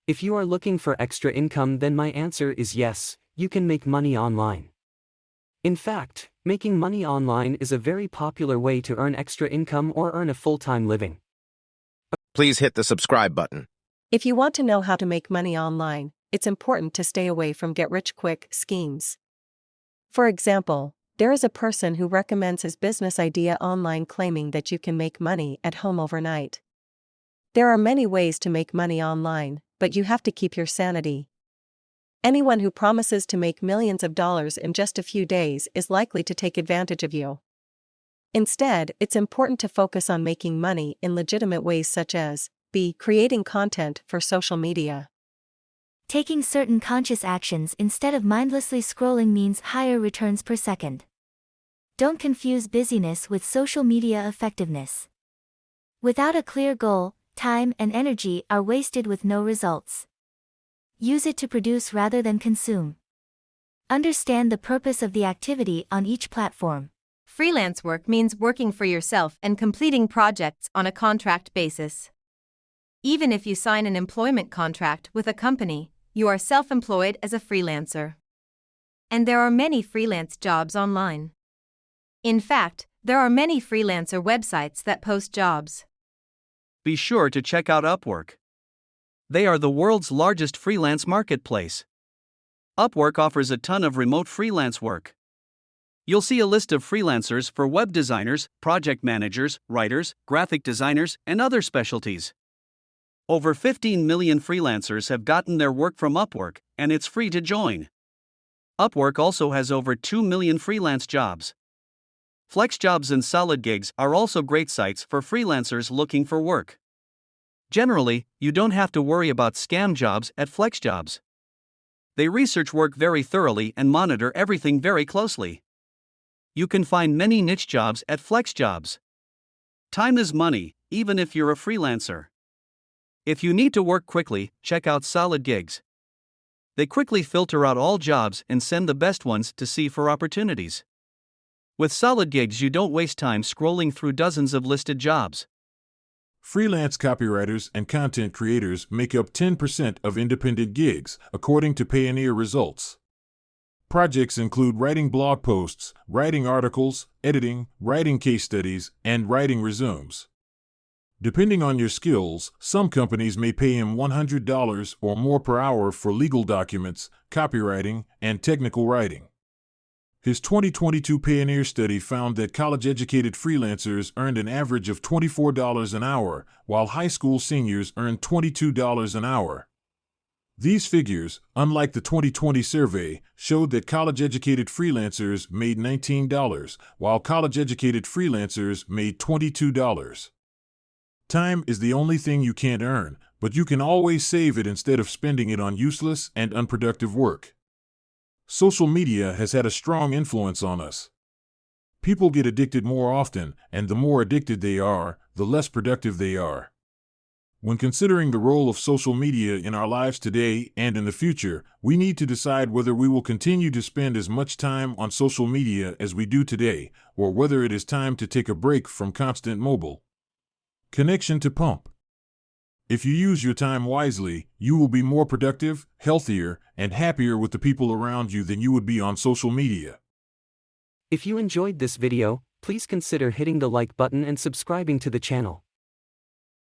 If you are looking for extra income, then my answer is yes, you can make money online. In fact, making money online is a very popular way to earn extra income or earn a full-time living. Please hit the subscribe button. If you want to know how to make money online, it's important to stay away from get-rich-quick schemes. For example, there is a person who recommends his business idea online claiming that you can make money at home overnight. There are many ways to make money online, but you have to keep your sanity. Anyone who promises to make millions of dollars in just a few days is likely to take advantage of you. Instead, it's important to focus on making money in legitimate ways such as b. Creating content for social media. Taking certain conscious actions instead of mindlessly scrolling means higher returns per second. Don't confuse busyness with social media effectiveness. Without a clear goal, time and energy are wasted with no results. Use it to produce rather than consume. Understand the purpose of the activity on each platform. Freelance work means working for yourself and completing projects on a contract basis. Even if you sign an employment contract with a company, you are self-employed as a freelancer. And there are many freelance jobs online. In fact, there are many freelancer websites that post jobs. Be sure to check out Upwork. They are the world's largest freelance marketplace. Upwork offers a ton of remote freelance work. You'll see a list of freelancers for web designers, project managers, writers, graphic designers, and other specialties. Over 15 million freelancers have gotten their work from Upwork, and it's free to join. Upwork also has over 2 million freelance jobs. FlexJobs and Solid Gigs are also great sites for freelancers looking for work. Generally, you don't have to worry about scam jobs at FlexJobs. They research work very thoroughly and monitor everything very closely. You can find many niche jobs at FlexJobs. Time is money, even if you're a freelancer. If you need to work quickly, check out Solid Gigs. They quickly filter out all jobs and send the best ones to see for opportunities. With Solid Gigs, you don't waste time scrolling through dozens of listed jobs. Freelance copywriters and content creators make up 10% of independent gigs, according to Payoneer results. Projects include writing blog posts, writing articles, editing, writing case studies, and writing resumes. Depending on your skills, some companies may pay him $100 or more per hour for legal documents, copywriting, and technical writing. His 2022 Payoneer study found that college-educated freelancers earned an average of $24 an hour, while high school seniors earned $22 an hour. These figures, unlike the 2020 survey, showed that college-educated freelancers made $19, while college-educated freelancers made $22. Time is the only thing you can't earn, but you can always save it instead of spending it on useless and unproductive work. Social media has had a strong influence on us. People get addicted more often, and the more addicted they are, the less productive they are. When considering the role of social media in our lives today and in the future, we need to decide whether we will continue to spend as much time on social media as we do today, or whether it is time to take a break from constant mobile connection to pump. If you use your time wisely, you will be more productive, healthier, and happier with the people around you than you would be on social media. If you enjoyed this video, please consider hitting the like button and subscribing to the channel.